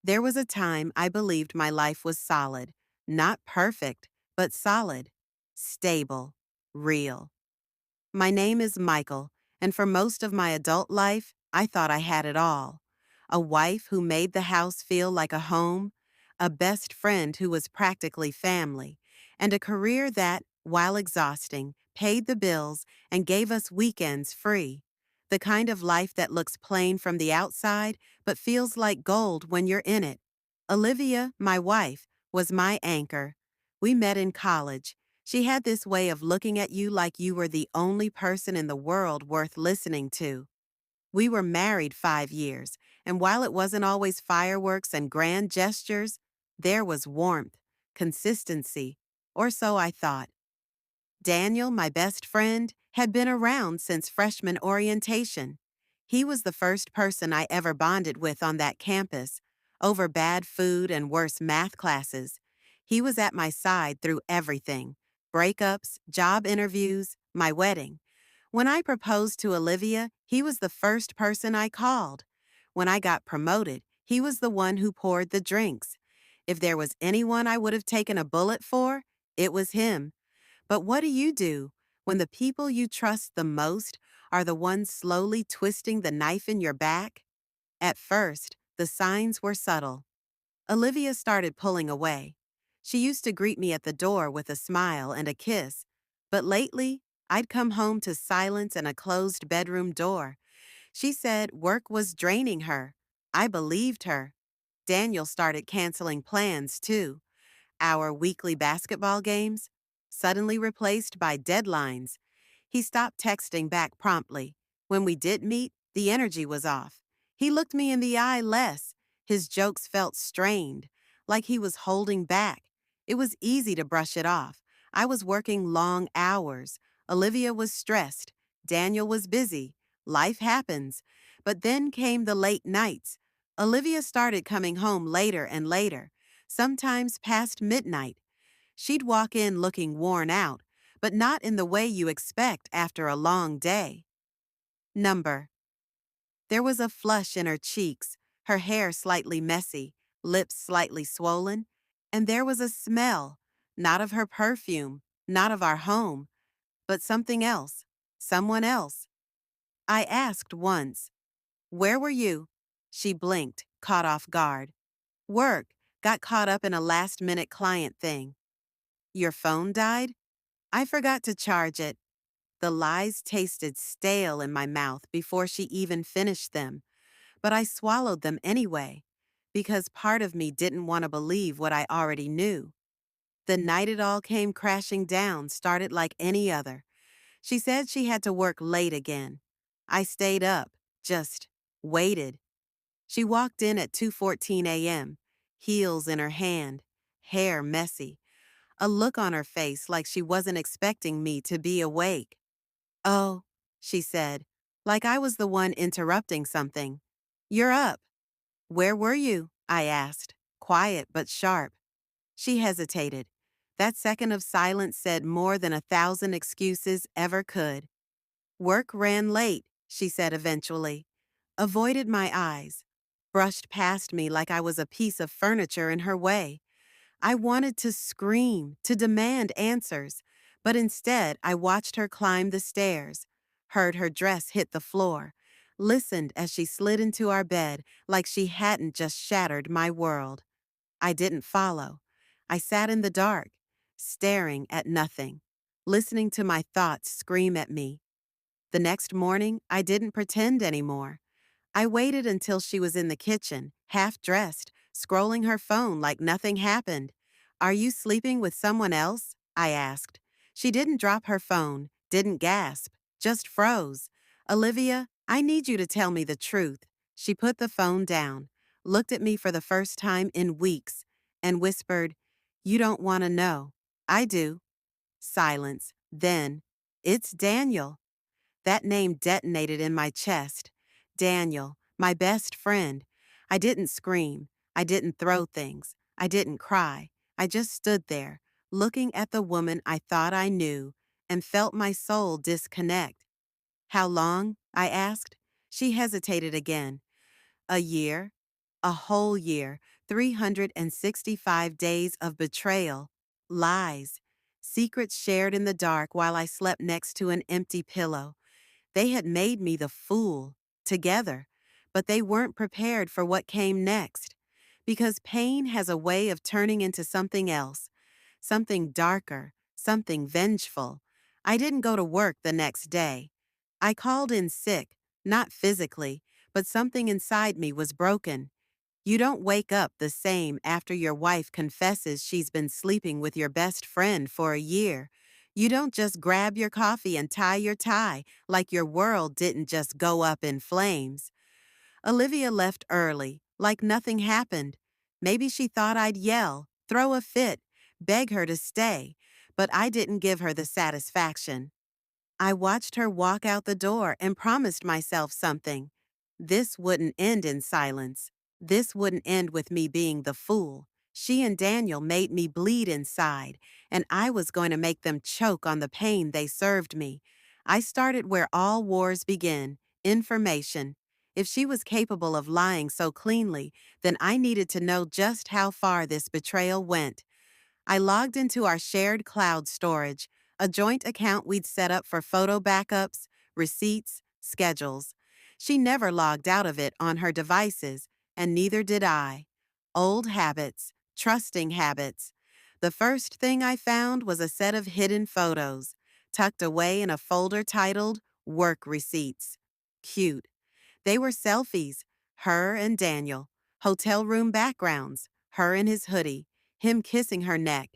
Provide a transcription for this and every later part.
There was a time I believed my life was solid, not perfect, but solid, stable, real. My name is Michael, and for most of my adult life, I thought I had it all. A wife who made the house feel like a home, a best friend who was practically family, and a career that, while exhausting, paid the bills and gave us weekends free. The kind of life that looks plain from the outside but feels like gold when you're in it. Olivia, my wife, was my anchor. We met in college. She had this way of looking at you like you were the only person in the world worth listening to. We were married 5 years, and while it wasn't always fireworks and grand gestures, there was warmth, consistency, or so I thought. Daniel, my best friend, had been around since freshman orientation. He was the first person I ever bonded with on that campus, over bad food and worse math classes. He was at my side through everything: breakups, job interviews, my wedding. When I proposed to Olivia, he was the first person I called. When I got promoted, he was the one who poured the drinks. If there was anyone I would have taken a bullet for, it was him. But what do you do when the people you trust the most are the ones slowly twisting the knife in your back? At first, the signs were subtle. Olivia started pulling away. She used to greet me at the door with a smile and a kiss, but lately, I'd come home to silence and a closed bedroom door. She said work was draining her. I believed her. Daniel started canceling plans, too. Our weekly basketball games, suddenly replaced by deadlines. He stopped texting back promptly. When we did meet, the energy was off. He looked me in the eye less. His jokes felt strained, like he was holding back. It was easy to brush it off. I was working long hours. Olivia was stressed. Daniel was busy. Life happens. But then came the late nights. Olivia started coming home later and later, sometimes past midnight. She'd walk in looking worn out, but not in the way you expect after a long day. Number. There was a flush in her cheeks, her hair slightly messy, lips slightly swollen, and there was a smell, not of her perfume, not of our home, but something else, someone else. I asked once, "Where were you?" She blinked, caught off guard. "Work, got caught up in a last-minute client thing." "Your phone died?" "I forgot to charge it." The lies tasted stale in my mouth before she even finished them, but I swallowed them anyway, because part of me didn't want to believe what I already knew. The night it all came crashing down started like any other. She said she had to work late again. I stayed up, just waited. She walked in at 2:14 a.m., heels in her hand, hair messy, a look on her face like she wasn't expecting me to be awake. "Oh," she said, like I was the one interrupting something. "You're up." "Where were you?" I asked, quiet but sharp. She hesitated. That second of silence said more than 1,000 excuses ever could. "Work ran late," she said eventually. Avoided my eyes. Brushed past me like I was a piece of furniture in her way. I wanted to scream, to demand answers, but instead I watched her climb the stairs, heard her dress hit the floor, listened as she slid into our bed like she hadn't just shattered my world. I didn't follow. I sat in the dark, staring at nothing, listening to my thoughts scream at me. The next morning, I didn't pretend anymore. I waited until she was in the kitchen, half dressed, scrolling her phone like nothing happened. "Are you sleeping with someone else?" I asked. She didn't drop her phone, didn't gasp, just froze. "Olivia, I need you to tell me the truth." She put the phone down, looked at me for the first time in weeks, and whispered, "You don't want to know." "I do." Silence. Then, "It's Daniel." That name detonated in my chest. Daniel, my best friend. I didn't scream. I didn't throw things. I didn't cry. I just stood there, looking at the woman I thought I knew, and felt my soul disconnect. "How long?" I asked. She hesitated again. "A year. A whole year. 365 days of betrayal, lies, secrets shared in the dark while I slept next to an empty pillow. They had made me the fool, together, but they weren't prepared for what came next. Because pain has a way of turning into something else, something darker, something vengeful. I didn't go to work the next day. I called in sick, not physically, but something inside me was broken. You don't wake up the same after your wife confesses she's been sleeping with your best friend for a year. You don't just grab your coffee and tie your tie like your world didn't just go up in flames. Olivia left early, like nothing happened. Maybe she thought I'd yell, throw a fit, beg her to stay, but I didn't give her the satisfaction. I watched her walk out the door and promised myself something. This wouldn't end in silence. This wouldn't end with me being the fool. She and Daniel made me bleed inside, and I was going to make them choke on the pain they served me. I started where all wars begin, information. If she was capable of lying so cleanly, then I needed to know just how far this betrayal went. I logged into our shared cloud storage, a joint account we'd set up for photo backups, receipts, schedules. She never logged out of it on her devices, and neither did I. Old habits, trusting habits. The first thing I found was a set of hidden photos, tucked away in a folder titled Work Receipts. Cute. They were selfies, her and Daniel, hotel room backgrounds, her in his hoodie, him kissing her neck.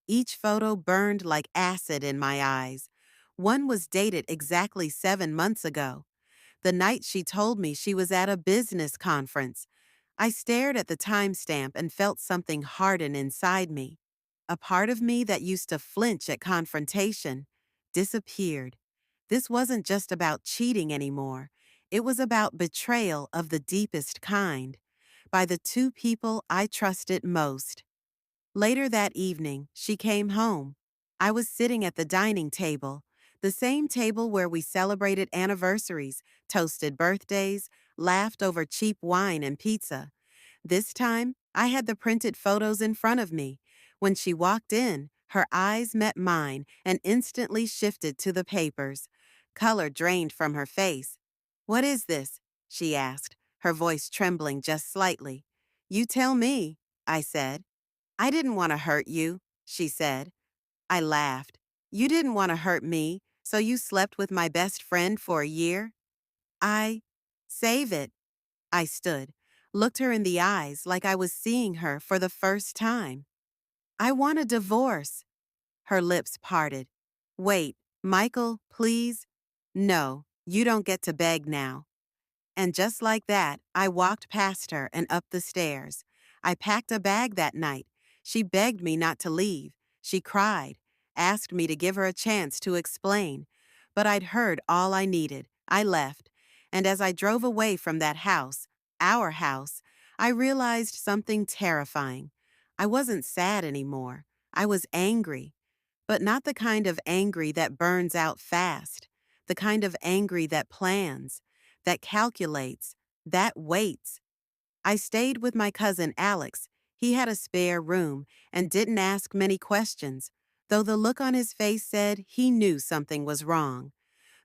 Each photo burned like acid in my eyes. One was dated exactly 7 months ago, the night she told me she was at a business conference. I stared at the timestamp and felt something harden inside me. A part of me that used to flinch at confrontation disappeared. This wasn't just about cheating anymore. It was about betrayal of the deepest kind, by the two people I trusted most. Later that evening, she came home. I was sitting at the dining table, the same table where we celebrated anniversaries, toasted birthdays, laughed over cheap wine and pizza. This time, I had the printed photos in front of me. When she walked in, her eyes met mine and instantly shifted to the papers. Color drained from her face. "What is this?" she asked, her voice trembling just slightly. "You tell me," I said. "I didn't want to hurt you," she said. I laughed. "You didn't want to hurt me, so you slept with my best friend for a year?" I save it. I stood, looked her in the eyes like I was seeing her for the first time. "I want a divorce." Her lips parted. "Wait, Michael, please." "No, you don't get to beg now." And just like that, I walked past her and up the stairs. I packed a bag that night. She begged me not to leave. She cried, asked me to give her a chance to explain. But I'd heard all I needed. I left. And as I drove away from that house, our house, I realized something terrifying. I wasn't sad anymore. I was angry. But not the kind of angry that burns out fast. The kind of angry that plans, that calculates, that waits. I stayed with my cousin Alex. He had a spare room and didn't ask many questions, though the look on his face said he knew something was wrong.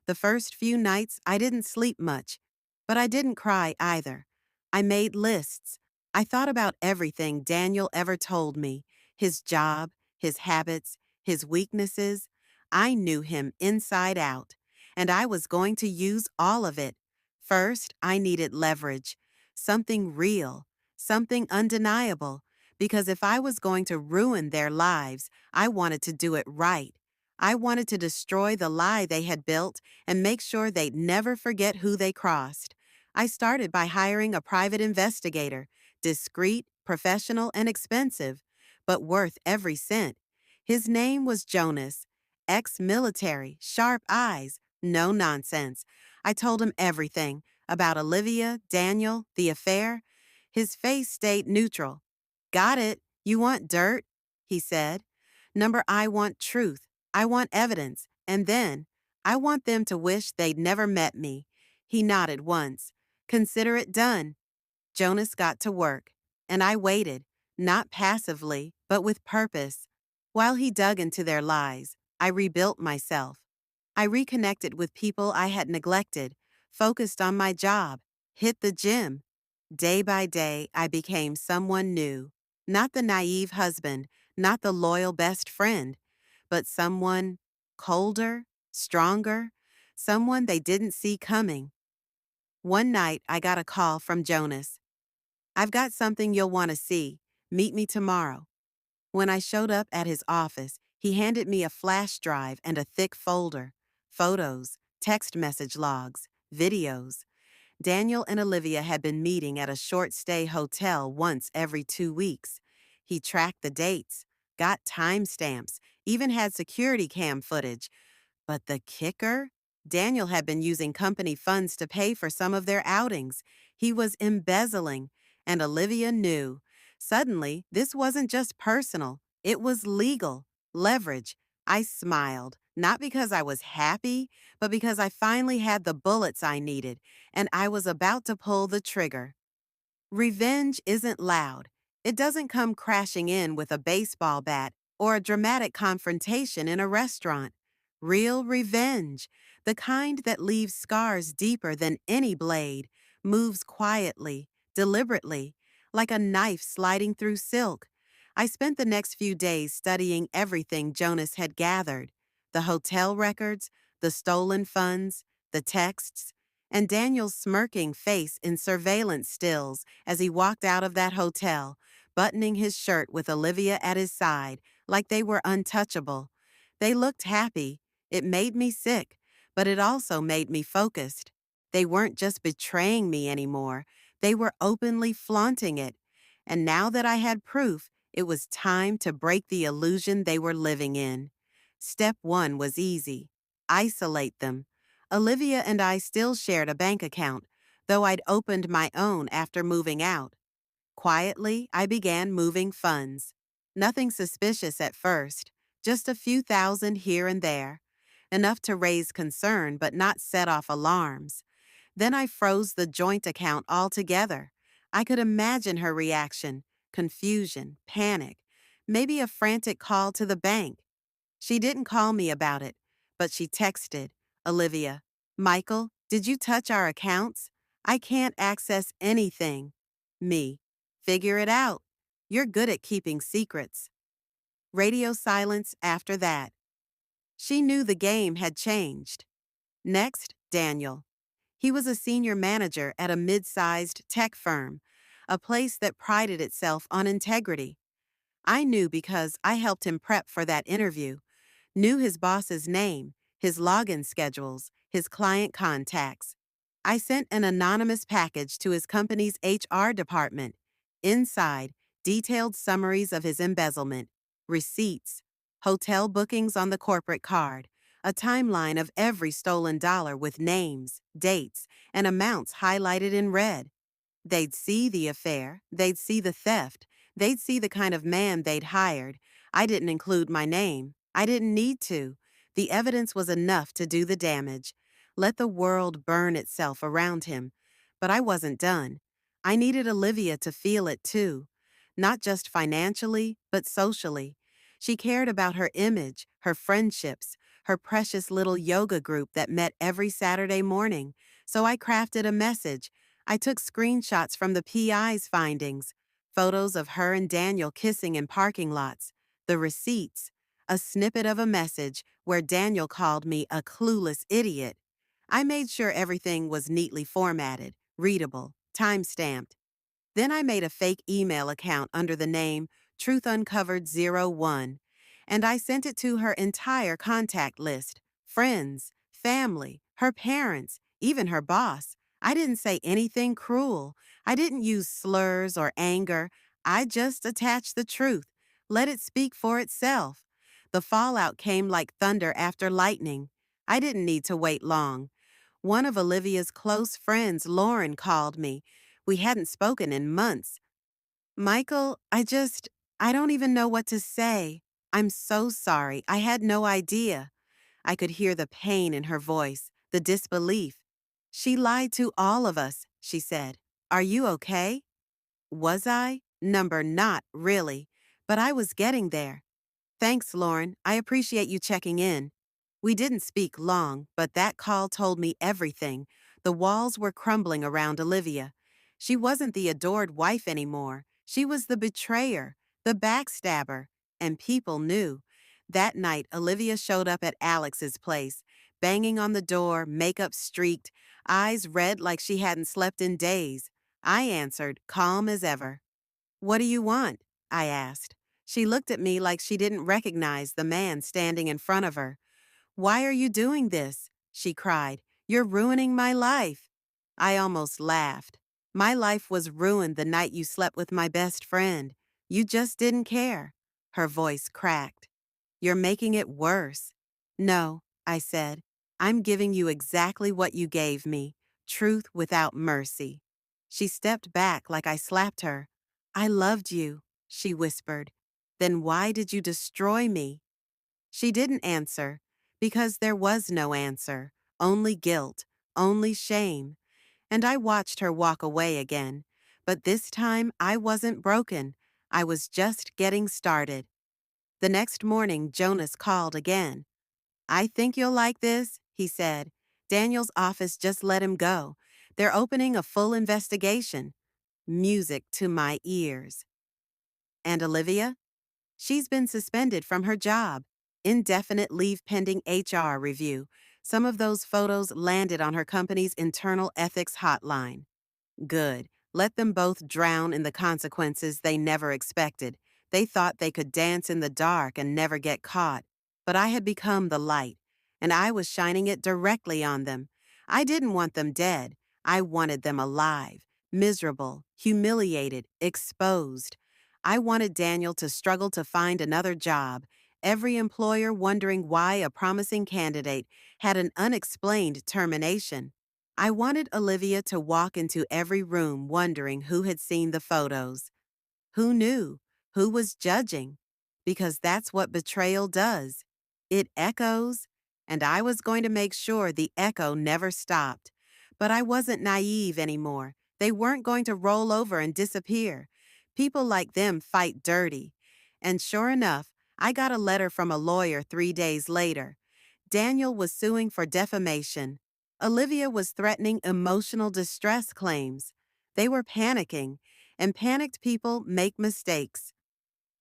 The first few nights, I didn't sleep much, but I didn't cry either. I made lists. I thought about everything Daniel ever told me, his job, his habits, his weaknesses. I knew him inside out, and I was going to use all of it. First, I needed leverage, something real, something undeniable, because if I was going to ruin their lives, I wanted to do it right. I wanted to destroy the lie they had built and make sure they'd never forget who they crossed. I started by hiring a private investigator, discreet, professional, and expensive, but worth every cent. His name was Jonas, ex-military, sharp eyes, no nonsense. I told him everything about Olivia, Daniel, the affair. His face stayed neutral. "Got it. You want dirt?" he said. "Number, I want truth. I want evidence. And then, I want them to wish they'd never met me." He nodded once. "Consider it done." Jonas got to work. and I waited, not passively, but with purpose. While he dug into their lies, I rebuilt myself. I reconnected with people I had neglected, focused on my job, hit the gym. Day by day, I became someone new. Not the naive husband, not the loyal best friend, but someone colder, stronger, someone they didn't see coming. One night, I got a call from Jonas. "I've got something you'll want to see. Meet me tomorrow." When I showed up at his office, he handed me a flash drive and a thick folder. Photos, text message logs, videos. Daniel and Olivia had been meeting at a short stay hotel once every 2 weeks. He tracked the dates, got timestamps, even had security cam footage. But the kicker? Daniel had been using company funds to pay for some of their outings. He was embezzling, and Olivia knew. Suddenly, this wasn't just personal, it was legal. Leverage. I smiled, not because I was happy, but because I finally had the bullets I needed, and I was about to pull the trigger. Revenge isn't loud. It doesn't come crashing in with a baseball bat or a dramatic confrontation in a restaurant. Real revenge, the kind that leaves scars deeper than any blade, moves quietly, deliberately, like a knife sliding through silk. I spent the next few days studying everything Jonas had gathered: the hotel records, the stolen funds, the texts, and Daniel's smirking face in surveillance stills as he walked out of that hotel, buttoning his shirt with Olivia at his side, like they were untouchable. They looked happy. It made me sick, but it also made me focused. They weren't just betraying me anymore, they were openly flaunting it. And now that I had proof, it was time to break the illusion they were living in. Step one was easy: isolate them. Olivia and I still shared a bank account, though I'd opened my own after moving out. Quietly, I began moving funds. Nothing suspicious at first, just a few thousand here and there, enough to raise concern but not set off alarms. Then I froze the joint account altogether. I could imagine her reaction: confusion, panic, maybe a frantic call to the bank. She didn't call me about it, but she texted, "Olivia, Michael, did you touch our accounts? I can't access anything." Me: "Figure it out. You're good at keeping secrets." Radio silence after that. She knew the game had changed. Next, Daniel. He was a senior manager at a mid-sized tech firm, a place that prided itself on integrity. I knew because I helped him prep for that interview. Knew his boss's name, his login schedules, his client contacts. I sent an anonymous package to his company's HR department. Inside, detailed summaries of his embezzlement, receipts, hotel bookings on the corporate card, a timeline of every stolen dollar with names, dates, and amounts highlighted in red. They'd see the affair, they'd see the theft, they'd see the kind of man they'd hired. I didn't include my name. I didn't need to. The evidence was enough to do the damage. Let the world burn itself around him. But I wasn't done. I needed Olivia to feel it too. Not just financially, but socially. She cared about her image, her friendships, her precious little yoga group that met every Saturday morning. So I crafted a message. I took screenshots from the PI's findings, photos of her and Daniel kissing in parking lots, the receipts, a snippet of a message where Daniel called me a clueless idiot. I made sure everything was neatly formatted, readable, time-stamped. Then I made a fake email account under the name Truth Uncovered 01, and I sent it to her entire contact list: friends, family, her parents, even her boss. I didn't say anything cruel. I didn't use slurs or anger. I just attached the truth, let it speak for itself. The fallout came like thunder after lightning. I didn't need to wait long. One of Olivia's close friends, Lauren, called me. We hadn't spoken in months. "Michael, I don't even know what to say. I'm so sorry. I had no idea." I could hear the pain in her voice, the disbelief. "She lied to all of us," she said. "Are you okay?" Was I? number not really, but I was getting there. Thanks, Lauren. I appreciate you checking in. We didn't speak long, but that call told me everything. The walls were crumbling around Olivia. She wasn't the adored wife anymore. She was the betrayer, the backstabber, and people knew. That night, Olivia showed up at Alex's place, banging on the door, makeup streaked, eyes red like she hadn't slept in days. I answered, calm as ever. "What do you want?" I asked. She looked at me like she didn't recognize the man standing in front of her. "Why are you doing this?" she cried. "You're ruining my life." I almost laughed. "My life was ruined the night you slept with my best friend. You just didn't care." Her voice cracked. "You're making it worse." "No," I said. "I'm giving you exactly what you gave me, truth without mercy." She stepped back like I slapped her. "I loved you," she whispered. "Then why did you destroy me?" She didn't answer, because there was no answer, only guilt, only shame. And I watched her walk away again. But this time I wasn't broken. I was just getting started. The next morning, Jonas called again. "I think you'll like this," he said. "Daniel's office just let him go. They're opening a full investigation." Music to my ears. And Olivia? She's been suspended from her job. Indefinite leave pending HR review. Some of those photos landed on her company's internal ethics hotline. Good. Let them both drown in the consequences they never expected. They thought they could dance in the dark and never get caught. But I had become the light, and I was shining it directly on them. I didn't want them dead. I wanted them alive, miserable, humiliated, exposed. I wanted Daniel to struggle to find another job, every employer wondering why a promising candidate had an unexplained termination. I wanted Olivia to walk into every room wondering who had seen the photos. Who knew? Who was judging? Because that's what betrayal does. It echoes, and I was going to make sure the echo never stopped. But I wasn't naive anymore. They weren't going to roll over and disappear. People like them fight dirty. And sure enough, I got a letter from a lawyer 3 days later. Daniel was suing for defamation. Olivia was threatening emotional distress claims. They were panicking, and panicked people make mistakes.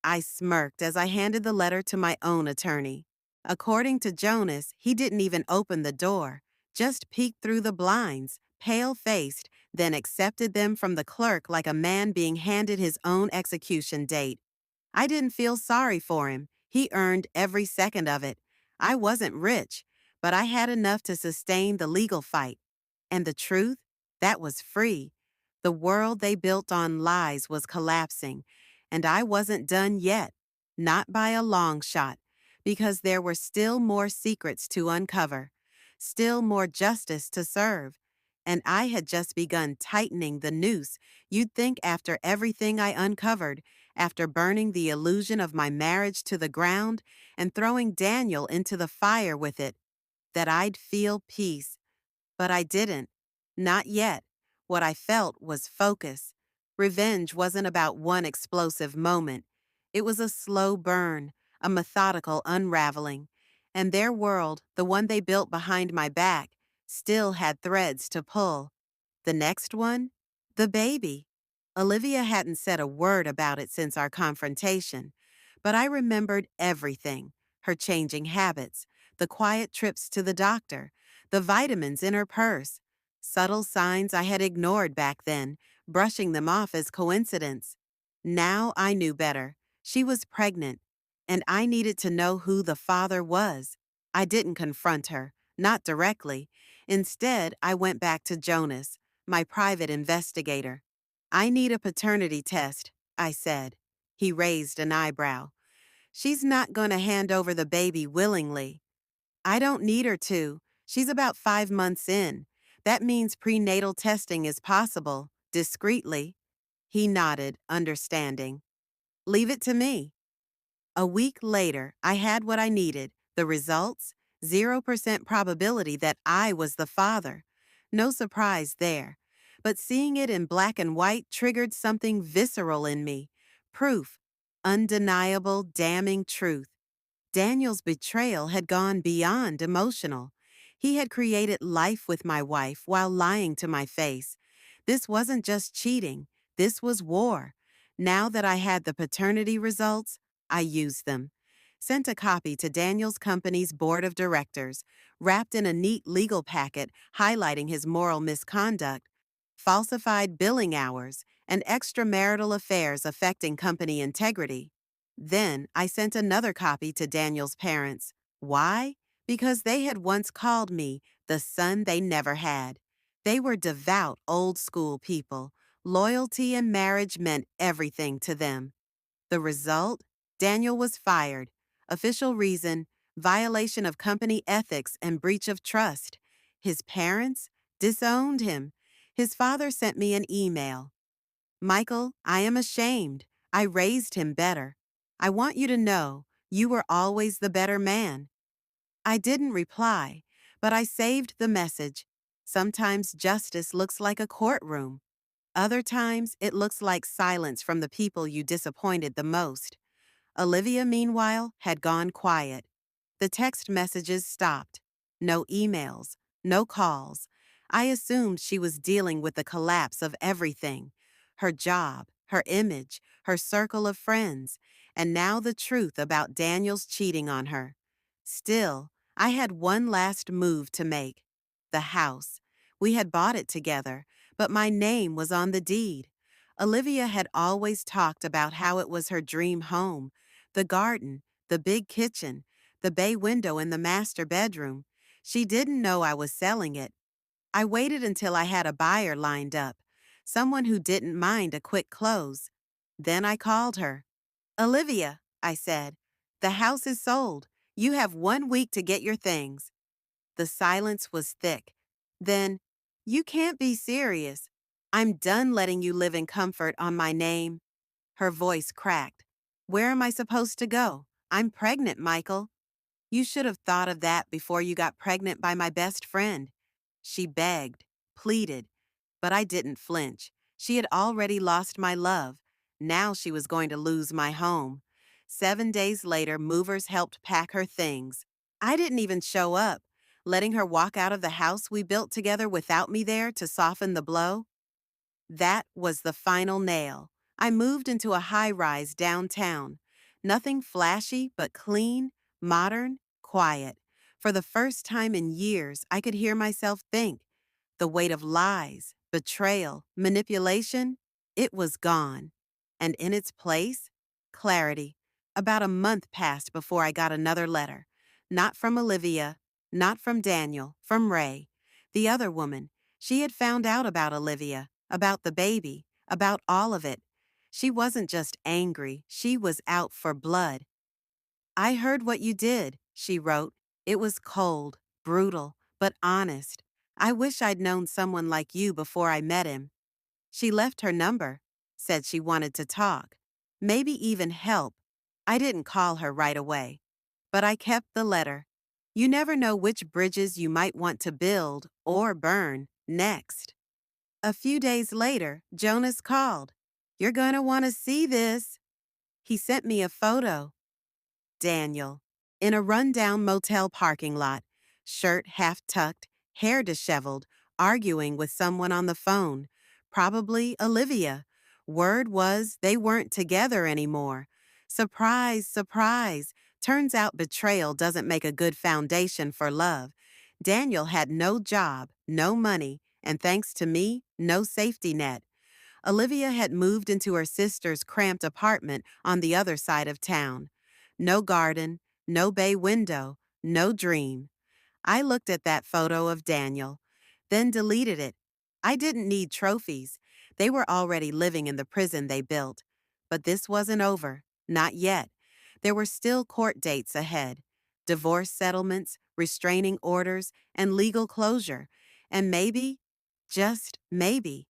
I smirked as I handed the letter to my own attorney. According to Jonas, he didn't even open the door, just peeked through the blinds, pale-faced, then accepted them from the clerk like a man being handed his own execution date. I didn't feel sorry for him. He earned every second of it. I wasn't rich, but I had enough to sustain the legal fight. And the truth? That was free. The world they built on lies was collapsing, and I wasn't done yet. Not by a long shot, because there were still more secrets to uncover, still more justice to serve. And I had just begun tightening the noose. You'd think after everything I uncovered, after burning the illusion of my marriage to the ground and throwing Daniel into the fire with it, that I'd feel peace. But I didn't. Not yet. What I felt was focus. Revenge wasn't about one explosive moment. It was a slow burn, a methodical unraveling. And their world, the one they built behind my back, still had threads to pull. The next one? The baby. Olivia hadn't said a word about it since our confrontation, but I remembered everything: her changing habits, the quiet trips to the doctor, the vitamins in her purse, subtle signs I had ignored back then, brushing them off as coincidence. Now I knew better. She was pregnant, and I needed to know who the father was. I didn't confront her, not directly. Instead, I went back to Jonas, my private investigator. "I need a paternity test," I said. He raised an eyebrow. "She's not going to hand over the baby willingly." "I don't need her to. She's about 5 months in. That means prenatal testing is possible, discreetly." He nodded, understanding. "Leave it to me." A week later, I had what I needed. The results? 0% probability that I was the father. No surprise there. But seeing it in black and white triggered something visceral in me. Proof, undeniable, damning truth. Daniel's betrayal had gone beyond emotional. He had created life with my wife while lying to my face. This wasn't just cheating, this was war. Now that I had the paternity results, I used them. Sent a copy to Daniel's company's board of directors, wrapped in a neat legal packet highlighting his moral misconduct, falsified billing hours, and extramarital affairs affecting company integrity. Then I sent another copy to Daniel's parents. Why? Because they had once called me the son they never had. They were devout, old school people. Loyalty and marriage meant everything to them. The result? Daniel was fired. Official reason: violation of company ethics and breach of trust. His parents disowned him. His father sent me an email. Michael, I am ashamed. I raised him better. I want you to know you were always the better man. I didn't reply, but I saved the message. Sometimes justice looks like a courtroom. Other times it looks like silence from the people you disappointed the most. Olivia, meanwhile, had gone quiet. The text messages stopped. No emails, no calls. I assumed she was dealing with the collapse of everything: her job, her image, her circle of friends, and now the truth about Daniel's cheating on her. Still, I had one last move to make: the house. We had bought it together, but my name was on the deed. Olivia had always talked about how it was her dream home: the garden, the big kitchen, the bay window in the master bedroom. She didn't know I was selling it. I waited until I had a buyer lined up, someone who didn't mind a quick close. Then I called her. Olivia, I said, the house is sold. You have 1 week to get your things. The silence was thick. Then, you can't be serious. I'm done letting you live in comfort on my name. Her voice cracked. Where am I supposed to go? I'm pregnant, Michael. You should have thought of that before you got pregnant by my best friend. She begged, pleaded, but I didn't flinch. She had already lost my love. Now she was going to lose my home. 7 days later, movers helped pack her things. I didn't even show up, letting her walk out of the house we built together without me there to soften the blow. That was the final nail. I moved into a high-rise downtown. Nothing flashy, but clean, modern, quiet. For the first time in years, I could hear myself think. The weight of lies, betrayal, manipulation, it was gone. And in its place, clarity. About a month passed before I got another letter. Not from Olivia, not from Daniel, from Ray. The other woman. She had found out about Olivia, about the baby, about all of it. She wasn't just angry, she was out for blood. I heard what you did, she wrote. It was cold, brutal, but honest. I wish I'd known someone like you before I met him. She left her number, said she wanted to talk, maybe even help. I didn't call her right away, but I kept the letter. You never know which bridges you might want to build or burn next. A few days later, Jonas called. You're going to want to see this. He sent me a photo. Daniel, in a rundown motel parking lot, shirt half tucked, hair disheveled, arguing with someone on the phone, probably Olivia. Word was they weren't together anymore. Surprise, surprise. Turns out betrayal doesn't make a good foundation for love. Daniel had no job, no money, and thanks to me, no safety net. Olivia had moved into her sister's cramped apartment on the other side of town. No garden, no bay window, no dream. I looked at that photo of Daniel, then deleted it. I didn't need trophies. They were already living in the prison they built. But this wasn't over. Not yet. There were still court dates ahead. Divorce settlements, restraining orders, and legal closure. And maybe, just maybe,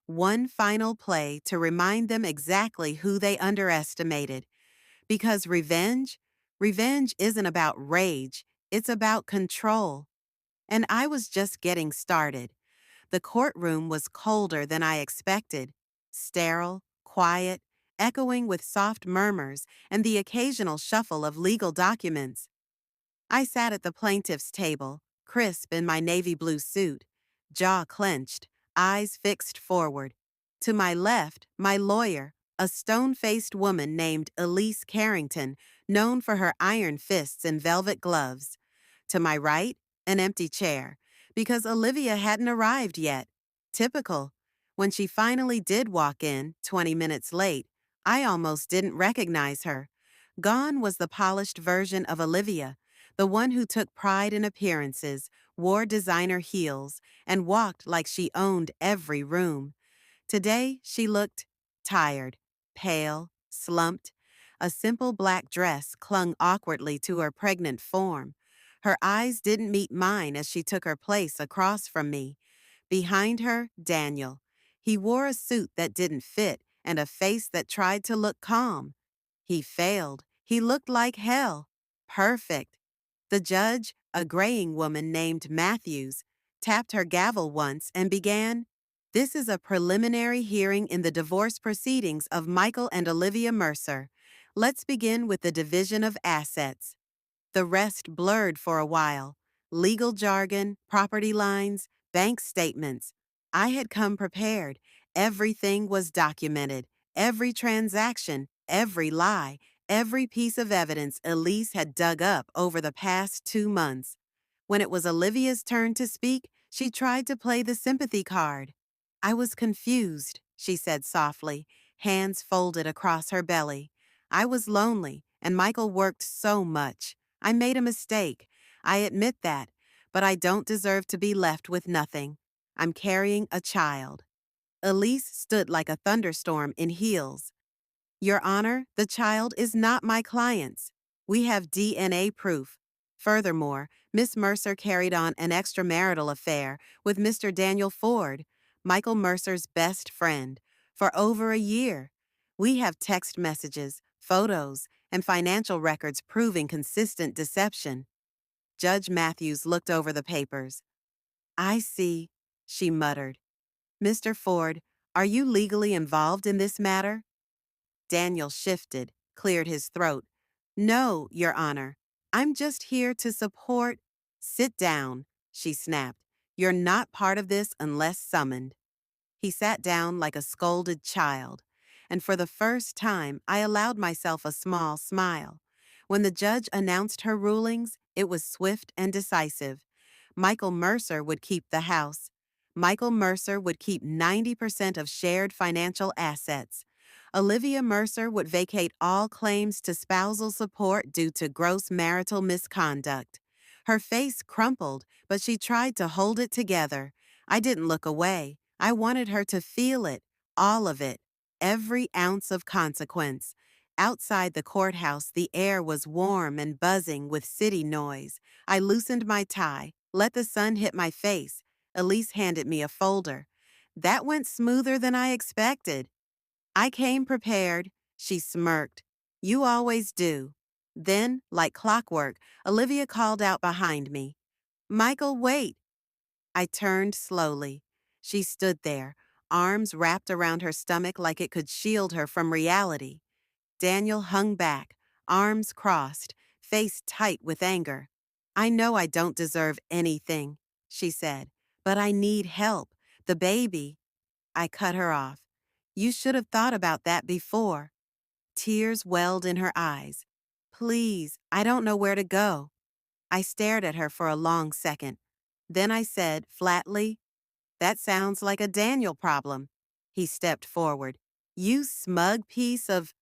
one final play to remind them exactly who they underestimated. Because revenge isn't about rage, it's about control. And I was just getting started. The courtroom was colder than I expected. Sterile, quiet, echoing with soft murmurs and the occasional shuffle of legal documents. I sat at the plaintiff's table, crisp in my navy blue suit, jaw clenched, eyes fixed forward. To my left, my lawyer, a stone-faced woman named Elise Carrington, known for her iron fists and velvet gloves. To my right, an empty chair, because Olivia hadn't arrived yet. Typical. When she finally did walk in, 20 minutes late, I almost didn't recognize her. Gone was the polished version of Olivia, the one who took pride in appearances, wore designer heels, and walked like she owned every room. Today, she looked tired, pale, slumped. A simple black dress clung awkwardly to her pregnant form. Her eyes didn't meet mine as she took her place across from me. Behind her, Daniel. He wore a suit that didn't fit and a face that tried to look calm. He failed. He looked like hell. Perfect. The judge, a graying woman named Matthews, tapped her gavel once and began, "This is a preliminary hearing in the divorce proceedings of Michael and Olivia Mercer. Let's begin with the division of assets." The rest blurred for a while. Legal jargon, property lines, bank statements. I had come prepared. Everything was documented. Every transaction, every lie, every piece of evidence Elise had dug up over the past 2 months. When it was Olivia's turn to speak, she tried to play the sympathy card. "I was confused," she said softly, hands folded across her belly. "I was lonely, and Michael worked so much. I made a mistake. I admit that, but I don't deserve to be left with nothing. I'm carrying a child." Elise stood like a thunderstorm in heels. "Your Honor, the child is not my client's. We have DNA proof. Furthermore, Miss Mercer carried on an extramarital affair with Mr. Daniel Ford, Michael Mercer's best friend, for over a year. We have text messages, photos, and financial records proving consistent deception." Judge Matthews looked over the papers. "I see," she muttered. "Mr. Ford, are you legally involved in this matter?" Daniel shifted, cleared his throat. "No, Your Honor. I'm just here to support—" "Sit down," she snapped. "You're not part of this unless summoned." He sat down like a scolded child, and for the first time I allowed myself a small smile. When the judge announced her rulings, it was swift and decisive. Michael Mercer would keep the house. Michael Mercer would keep 90% of shared financial assets. Olivia Mercer would vacate all claims to spousal support due to gross marital misconduct. Her face crumpled, but she tried to hold it together. I didn't look away. I wanted her to feel it, all of it, every ounce of consequence. Outside the courthouse, the air was warm and buzzing with city noise. I loosened my tie, let the sun hit my face. Elise handed me a folder. "That went smoother than I expected." "I came prepared," she smirked. "You always do." Then, like clockwork, Olivia called out behind me, "Michael, wait." I turned slowly. She stood there, arms wrapped around her stomach like it could shield her from reality. Daniel hung back, arms crossed, face tight with anger. "I know I don't deserve anything," she said, "but I need help. The baby—" I cut her off. "You should have thought about that before." Tears welled in her eyes. "Please, I don't know where to go." I stared at her for a long second. Then I said, flatly, "That sounds like a Daniel problem." He stepped forward. "You smug piece of—"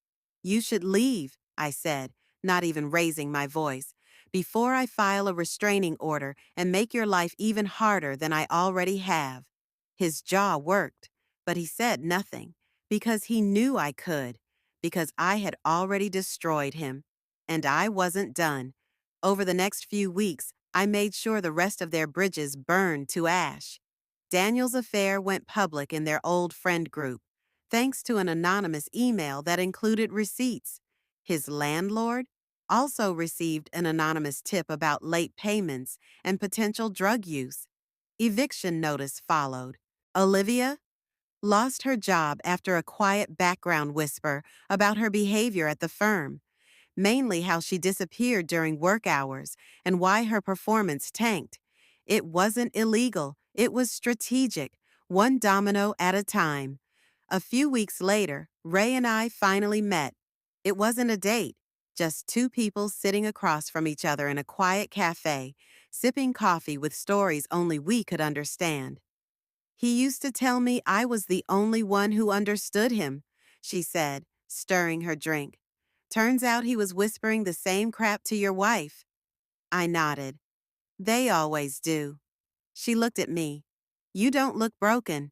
"You should leave," I said, not even raising my voice, "before I file a restraining order and make your life even harder than I already have." His jaw worked, but he said nothing, because he knew I could, because I had already destroyed him. And I wasn't done. Over the next few weeks, I made sure the rest of their bridges burned to ash. Daniel's affair went public in their old friend group, thanks to an anonymous email that included receipts. His landlord also received an anonymous tip about late payments and potential drug use. Eviction notice followed. Olivia? lost her job after a quiet background whisper about her behavior at the firm, mainly how she disappeared during work hours and why her performance tanked. It wasn't illegal, it was strategic, one domino at a time. A few weeks later, Ray and I finally met. It wasn't a date, just two people sitting across from each other in a quiet cafe, sipping coffee with stories only we could understand. He used to tell me I was the only one who understood him, she said, stirring her drink. Turns out he was whispering the same crap to your wife. I nodded. They always do. She looked at me. You don't look broken.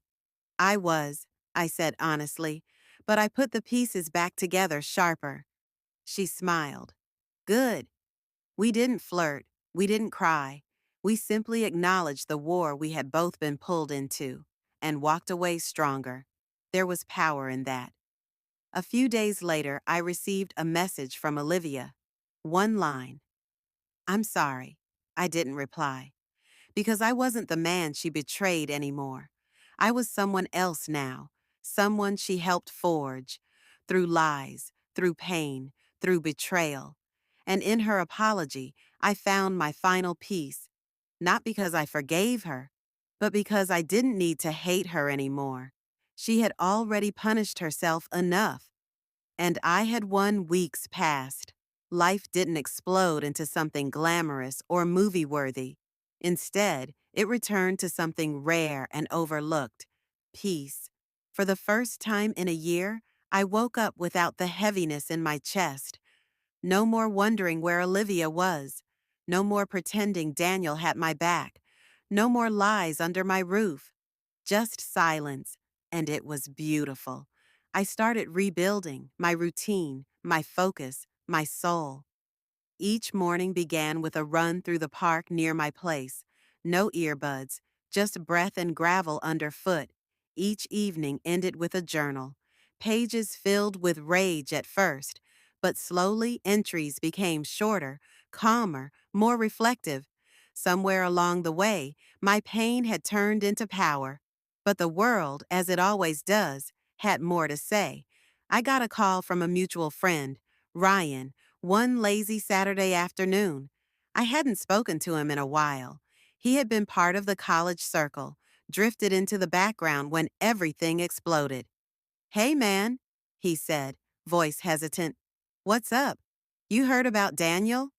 I was, I said honestly, but I put the pieces back together sharper. She smiled. Good. We didn't flirt. We didn't cry. We simply acknowledged the war we had both been pulled into and walked away stronger. There was power in that. A few days later, I received a message from Olivia. One line. I'm sorry. I didn't reply. Because I wasn't the man she betrayed anymore. I was someone else now, someone she helped forge, through lies, through pain, through betrayal. And in her apology, I found my final peace, not because I forgave her, but because I didn't need to hate her anymore. She had already punished herself enough. And I had won weeks past. Life didn't explode into something glamorous or movie-worthy. Instead, it returned to something rare and overlooked. Peace. For the first time in a year, I woke up without the heaviness in my chest. No more wondering where Olivia was. No more pretending Daniel had my back. No more lies under my roof. Just silence, and it was beautiful. I started rebuilding my routine, my focus, my soul. Each morning began with a run through the park near my place. No earbuds, just breath and gravel underfoot. Each evening ended with a journal. Pages filled with rage at first, but slowly entries became shorter, calmer, more reflective. Somewhere along the way, my pain had turned into power. But the world, as it always does, had more to say. I got a call from a mutual friend, Ryan, one lazy Saturday afternoon. I hadn't spoken to him in a while. He had been part of the college circle, drifted into the background when everything exploded. Hey, man, he said, voice hesitant. What's up? You heard about Daniel?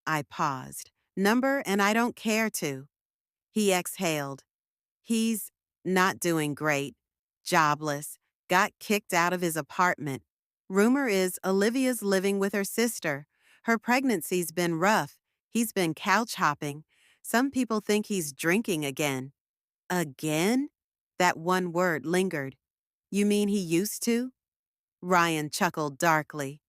I paused. Number and I don't care to. He exhaled. He's not doing great, jobless, got kicked out of his apartment. Rumor is Olivia's living with her sister. Her pregnancy's been rough. He's been couch hopping. Some people think he's drinking again. Again? That one word lingered. You mean he used to? Ryan chuckled darkly.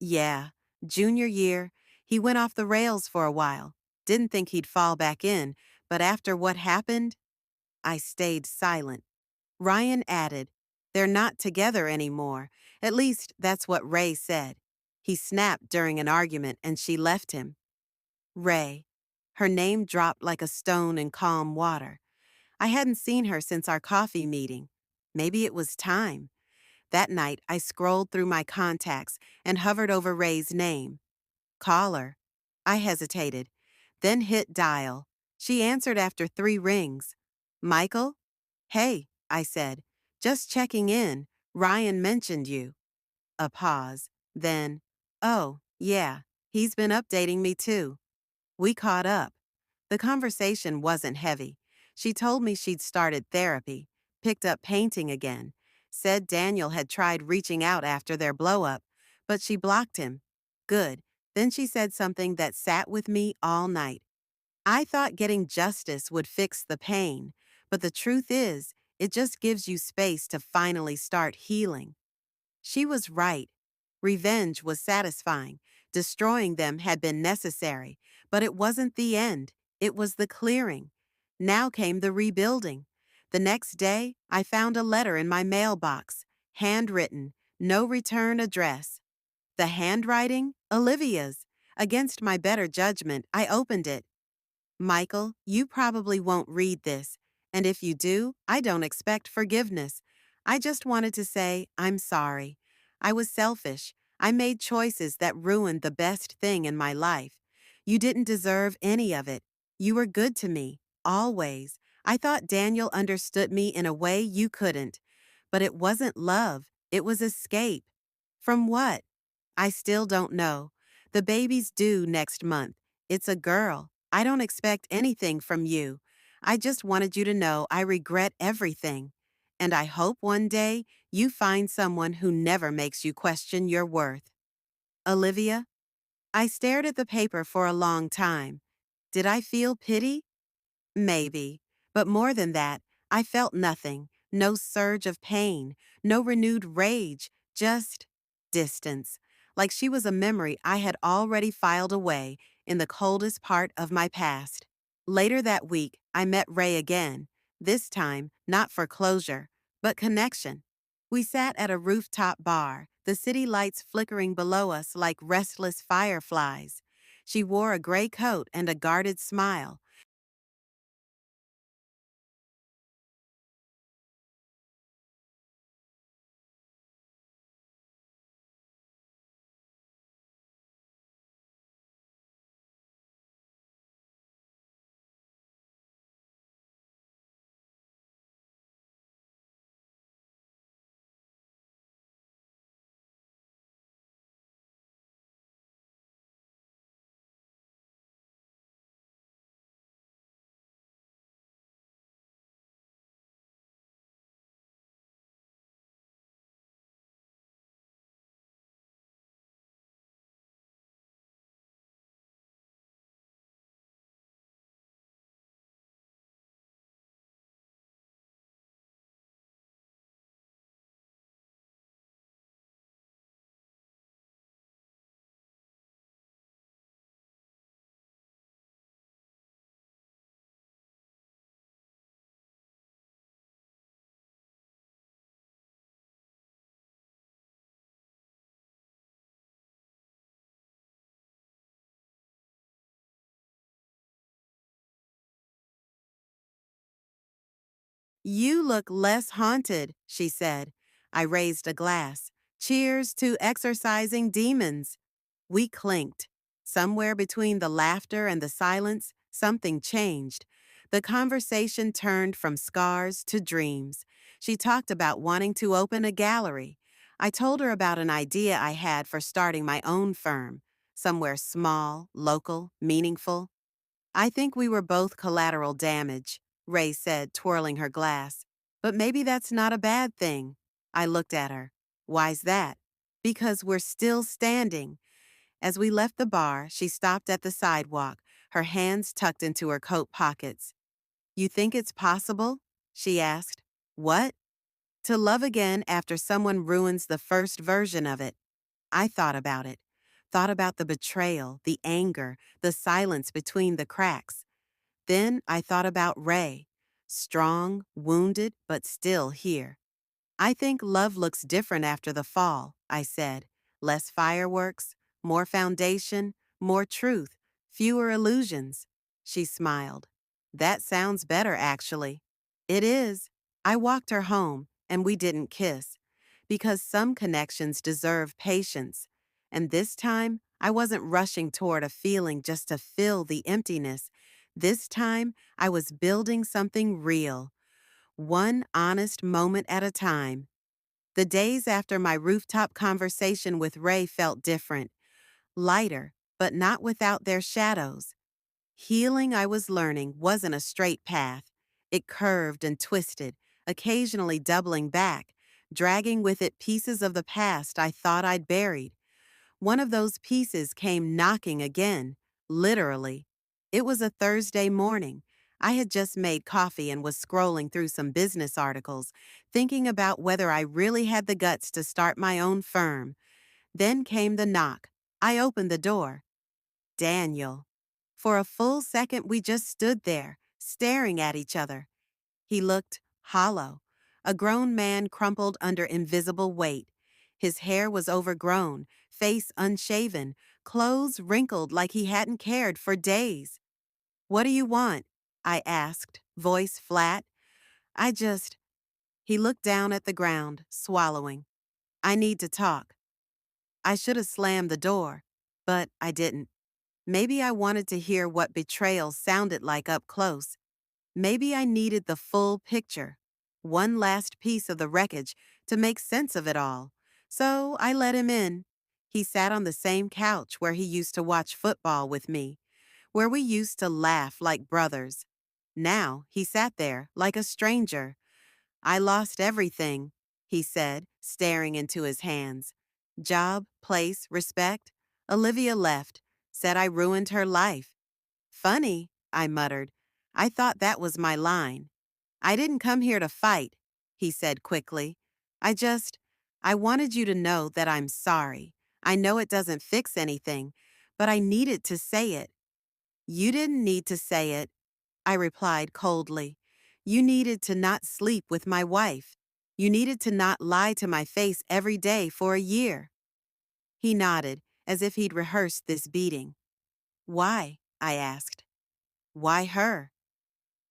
Yeah, junior year, he went off the rails for a while. Didn't think he'd fall back in, but after what happened, I stayed silent. Ryan added, they're not together anymore. At least that's what Ray said. He snapped during an argument and she left him. Ray. Her name dropped like a stone in calm water. I hadn't seen her since our coffee meeting. Maybe it was time. That night, I scrolled through my contacts and hovered over Ray's name. Call her. I hesitated, then hit dial. She answered after 3 rings. Michael? Hey, I said. Just checking in. Ryan mentioned you. A pause. Then, oh, yeah, he's been updating me too. We caught up. The conversation wasn't heavy. She told me she'd started therapy, picked up painting again, said Daniel had tried reaching out after their blow-up, but she blocked him. Good. Then she said something that sat with me all night. I thought getting justice would fix the pain, but the truth is, it just gives you space to finally start healing. She was right. Revenge was satisfying. Destroying them had been necessary, but it wasn't the end. It was the clearing. Now came the rebuilding. The next day, I found a letter in my mailbox, handwritten, no return address. The handwriting? Olivia's. Against my better judgment, I opened it. Michael, you probably won't read this, and if you do, I don't expect forgiveness. I just wanted to say, I'm sorry. I was selfish. I made choices that ruined the best thing in my life. You didn't deserve any of it. You were good to me, always. I thought Daniel understood me in a way you couldn't. But it wasn't love, it was escape. From what? I still don't know. The baby's due next month. It's a girl. I don't expect anything from you. I just wanted you to know I regret everything. And I hope one day you find someone who never makes you question your worth. Olivia, I stared at the paper for a long time. Did I feel pity? Maybe. But more than that, I felt nothing. No surge of pain, no renewed rage, just distance. Like she was a memory I had already filed away in the coldest part of my past. Later that week, I met Ray again, this time not for closure, but connection. We sat at a rooftop bar, the city lights flickering below us like restless fireflies. She wore a gray coat and a guarded smile. You look less haunted, she said. I raised a glass. Cheers to exorcising demons. We clinked. Somewhere between the laughter and the silence, something changed. The conversation turned from scars to dreams. She talked about wanting to open a gallery. I told her about an idea I had for starting my own firm, somewhere small, local, meaningful. I think we were both collateral damage, Ray said, twirling her glass. But maybe that's not a bad thing. I looked at her. Why's that? Because we're still standing. As we left the bar, she stopped at the sidewalk, her hands tucked into her coat pockets. You think it's possible? She asked. What? To love again after someone ruins the first version of it. I thought about it. Thought about the betrayal, the anger, the silence between the cracks. Then I thought about Ray. Strong, wounded, but still here. I think love looks different after the fall, I said. Less fireworks, more foundation, more truth, fewer illusions. She smiled. That sounds better, actually. It is. I walked her home, and we didn't kiss. Because some connections deserve patience. And this time, I wasn't rushing toward a feeling just to fill the emptiness. This time, I was building something real. One honest moment at a time. The days after my rooftop conversation with Ray felt different, lighter, but not without their shadows. Healing, I was learning, wasn't a straight path. It curved and twisted, occasionally doubling back, dragging with it pieces of the past I thought I'd buried. One of those pieces came knocking again, literally. It was a Thursday morning. I had just made coffee and was scrolling through some business articles, thinking about whether I really had the guts to start my own firm. Then came the knock. I opened the door. Daniel. For a full second, we just stood there, staring at each other. He looked hollow, a grown man crumpled under invisible weight. His hair was overgrown, face unshaven, clothes wrinkled like he hadn't cared for days. What do you want? I asked, voice flat. I just, He looked down at the ground, swallowing. I need to talk. I should have slammed the door, but I didn't. Maybe I wanted to hear what betrayal sounded like up close. Maybe I needed the full picture, one last piece of the wreckage to make sense of it all. So I let him in. He sat on the same couch where he used to watch football with me, where we used to laugh like brothers. Now he sat there like a stranger. I lost everything, he said, staring into his hands. Job, place, respect. Olivia left, said I ruined her life. Funny, I muttered. I thought that was my line. I didn't come here to fight, he said quickly. I wanted you to know that I'm sorry. I know it doesn't fix anything, but I needed to say it. You didn't need to say it, I replied coldly. You needed to not sleep with my wife. You needed to not lie to my face every day for a year. He nodded, as if he'd rehearsed this beating. Why? I asked. Why her?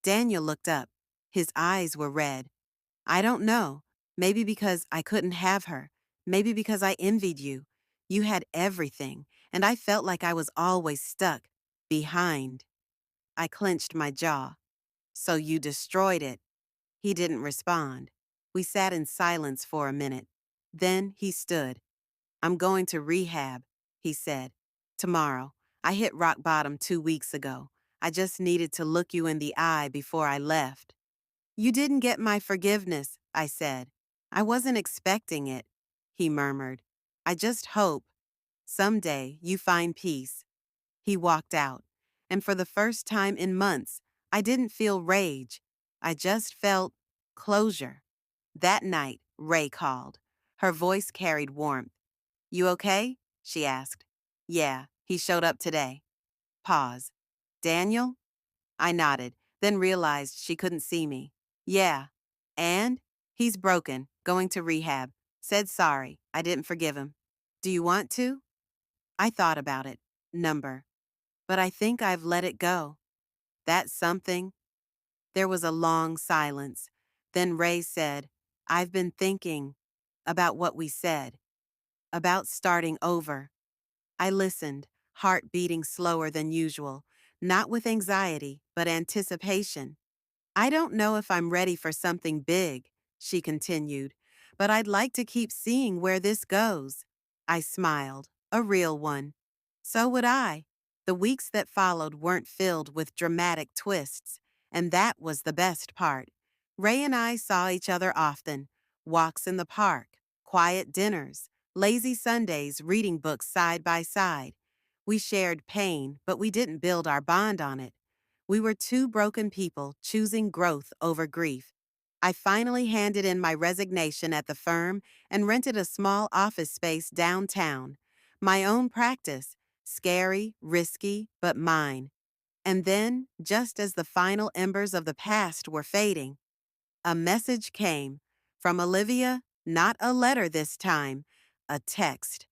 Daniel looked up. His eyes were red. I don't know. Maybe because I couldn't have her. Maybe because I envied you. You had everything, and I felt like I was always stuck, behind. I clenched my jaw. So you destroyed it. He didn't respond. We sat in silence for a minute. Then he stood. I'm going to rehab, he said. Tomorrow. I hit rock bottom 2 weeks ago. I just needed to look you in the eye before I left. You didn't get my forgiveness, I said. I wasn't expecting it, he murmured. I just hope someday you find peace. He walked out, and for the first time in months, I didn't feel rage. I just felt closure. That night, Ray called. Her voice carried warmth. You okay? She asked. Yeah, he showed up today. Pause. Daniel? I nodded, then realized she couldn't see me. Yeah. And? He's broken, going to rehab. Said sorry, I didn't forgive him. Do you want to? I thought about it. Number. But I think I've let it go. That's something. There was a long silence. Then Ray said, I've been thinking about what we said, about starting over. I listened, heart beating slower than usual, not with anxiety, but anticipation. I don't know if I'm ready for something big, she continued, but I'd like to keep seeing where this goes. I smiled, a real one. So would I. The weeks that followed weren't filled with dramatic twists, and that was the best part. Ray and I saw each other often, walks in the park, quiet dinners, lazy Sundays reading books side by side. We shared pain, but we didn't build our bond on it. We were two broken people choosing growth over grief. I finally handed in my resignation at the firm and rented a small office space downtown. My own practice, scary, risky, but mine. And then, just as the final embers of the past were fading, a message came from Olivia, not a letter this time, a text.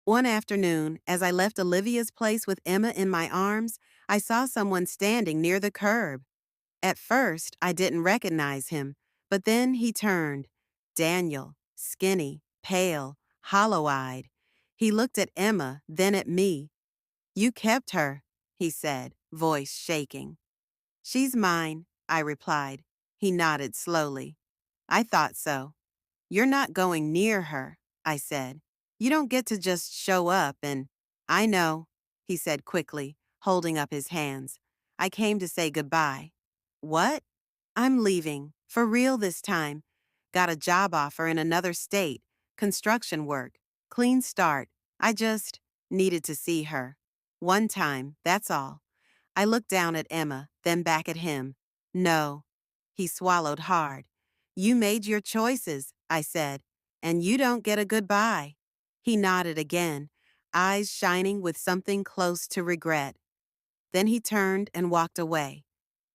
One afternoon, as I left Olivia's place with Emma in my arms, I saw someone standing near the curb. At first, I didn't recognize him, but then he turned. Daniel, skinny, pale, hollow-eyed. He looked at Emma, then at me. You kept her, he said, voice shaking. She's mine, I replied. He nodded slowly. I thought so. You're not going near her, I said. You don't get to just show up and, I know, he said quickly, holding up his hands. I came to say goodbye. What? I'm leaving, for real this time. Got a job offer in another state, construction work, clean start. I just needed to see her. One time, that's all. I looked down at Emma, then back at him. No. He swallowed hard. You made your choices, I said, and you don't get a goodbye. He nodded again. eyes shining with something close to regret. Then he turned and walked away,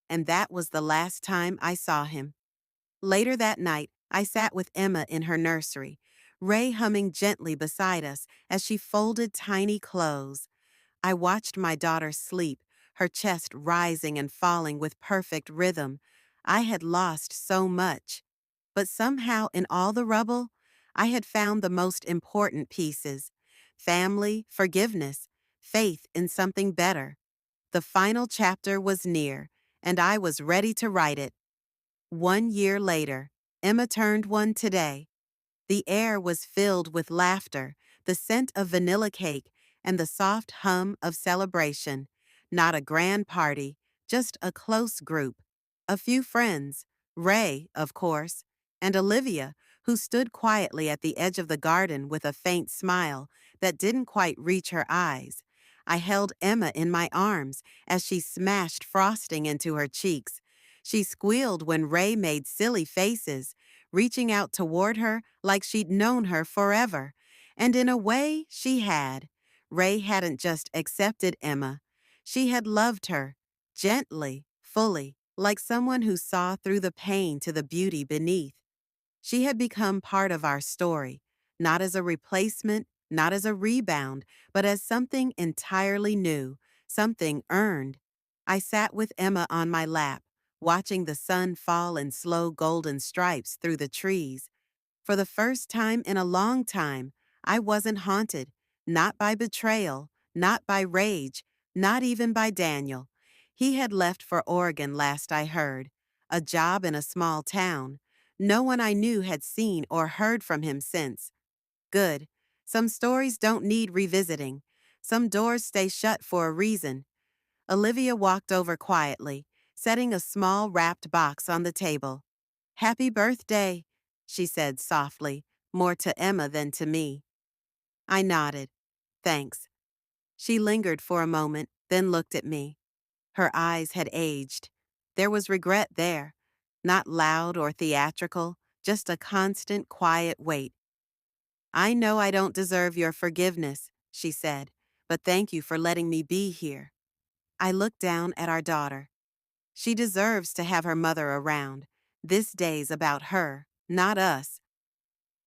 and that was the last time I saw him. Later that night, I sat with Emma in her nursery, Ray humming gently beside us as she folded tiny clothes. I watched my daughter sleep, her chest rising and falling with perfect rhythm. I had lost so much, but somehow in all the rubble, I had found the most important pieces: family, forgiveness, faith in something better. The final chapter was near, and I was ready to write it. 1 year later, Emma turned one today. The air was filled with laughter, the scent of vanilla cake, and the soft hum of celebration. Not a grand party, just a close group. A few friends, Ray, of course, and Olivia, who stood quietly at the edge of the garden with a faint smile that didn't quite reach her eyes. I held Emma in my arms as she smashed frosting into her cheeks. She squealed when Ray made silly faces, reaching out toward her like she'd known her forever. And in a way, she had. Ray hadn't just accepted Emma. She had loved her, gently, fully, like someone who saw through the pain to the beauty beneath. She had become part of our story, not as a replacement, not as a rebound, but as something entirely new, something earned. I sat with Emma on my lap, watching the sun fall in slow golden stripes through the trees. For the first time in a long time, I wasn't haunted, not by betrayal, not by rage, not even by Daniel. He had left for Oregon last I heard, a job in a small town. No one I knew had seen or heard from him since. Good. Some stories don't need revisiting. Some doors stay shut for a reason. Olivia walked over quietly, setting a small wrapped box on the table. "Happy birthday," she said softly, more to Emma than to me. I nodded. "Thanks." She lingered for a moment, then looked at me. Her eyes had aged. There was regret there, not loud or theatrical, just a constant, quiet weight. "I know I don't deserve your forgiveness," she said, "but thank you for letting me be here." I looked down at our daughter. She deserves to have her mother around. This day's about her, not us.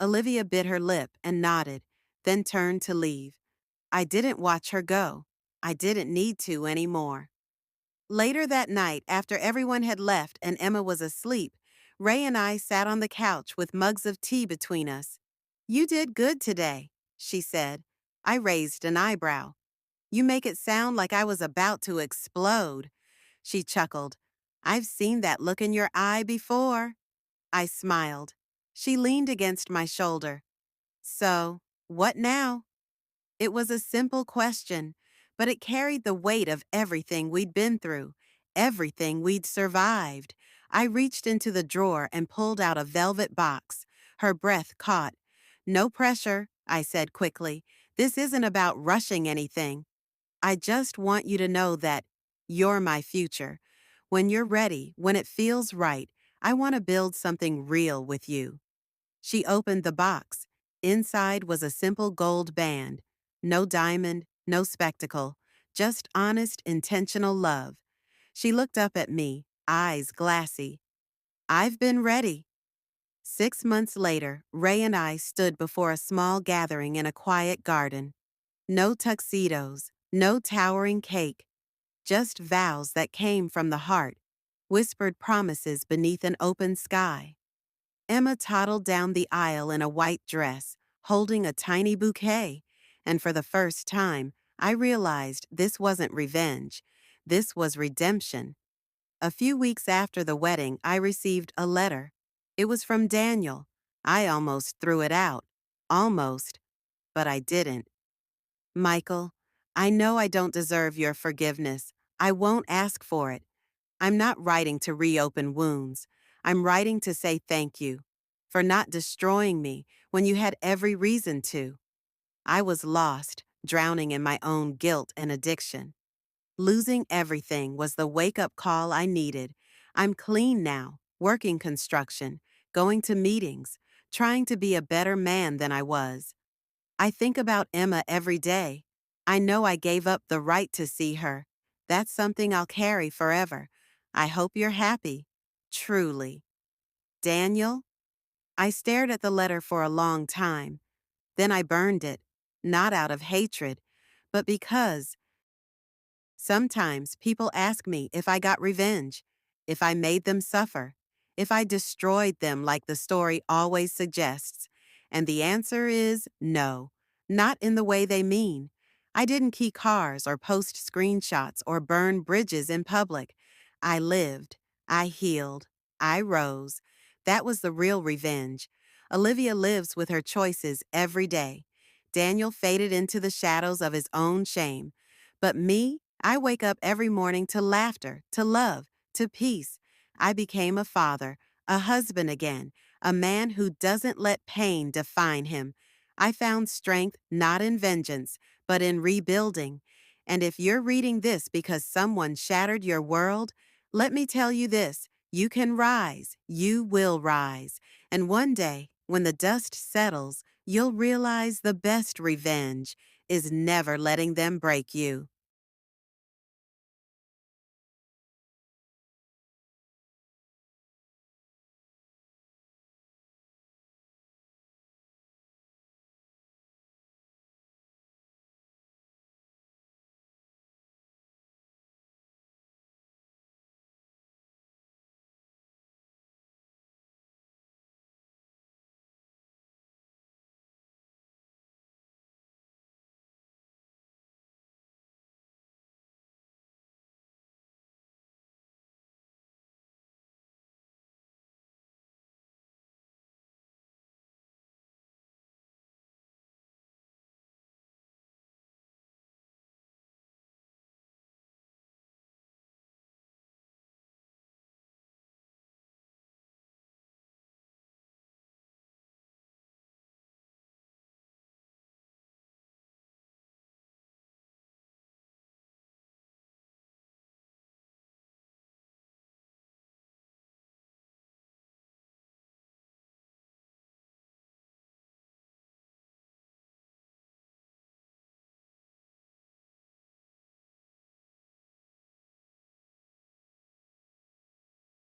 Olivia bit her lip and nodded, then turned to leave. I didn't watch her go. I didn't need to anymore. Later that night, after everyone had left and Emma was asleep, Ray and I sat on the couch with mugs of tea between us. "You did good today," she said. I raised an eyebrow. "You make it sound like I was about to explode." She chuckled. "I've seen that look in your eye before." I smiled. She leaned against my shoulder. "So, what now?" It was a simple question, but it carried the weight of everything we'd been through, everything we'd survived. I reached into the drawer and pulled out a velvet box. Her breath caught. "No pressure," I said quickly. "This isn't about rushing anything. I just want you to know that you're my future. When you're ready, when it feels right, I want to build something real with you." She opened the box. Inside was a simple gold band. No diamond, no spectacle, just honest, intentional love. She looked up at me, eyes glassy. "I've been ready." 6 months later, Ray and I stood before a small gathering in a quiet garden. No tuxedos, no towering cake, just vows that came from the heart, whispered promises beneath an open sky. Emma toddled down the aisle in a white dress, holding a tiny bouquet, and for the first time, I realized this wasn't revenge. This was redemption. A few weeks after the wedding, I received a letter. It was from Daniel. I almost threw it out. Almost, but I didn't. "Michael, I know I don't deserve your forgiveness. I won't ask for it. I'm not writing to reopen wounds. I'm writing to say thank you for not destroying me when you had every reason to. I was lost, drowning in my own guilt and addiction. Losing everything was the wake-up call I needed. I'm clean now, working construction, going to meetings, trying to be a better man than I was. I think about Emma every day. I know I gave up the right to see her. That's something I'll carry forever. I hope you're happy. Truly. Daniel? I stared at the letter for a long time. Then I burned it, not out of hatred, but because sometimes people ask me if I got revenge, if I made them suffer, if I destroyed them like the story always suggests. And the answer is no, not in the way they mean. I didn't key cars or post screenshots or burn bridges in public. I lived, I healed, I rose. That was the real revenge. Olivia lives with her choices every day. Daniel faded into the shadows of his own shame. But me, I wake up every morning to laughter, to love, to peace. I became a father, a husband again, a man who doesn't let pain define him. I found strength not in vengeance, but in rebuilding. And if you're reading this because someone shattered your world, let me tell you this: you can rise, you will rise. And one day, when the dust settles, you'll realize the best revenge is never letting them break you.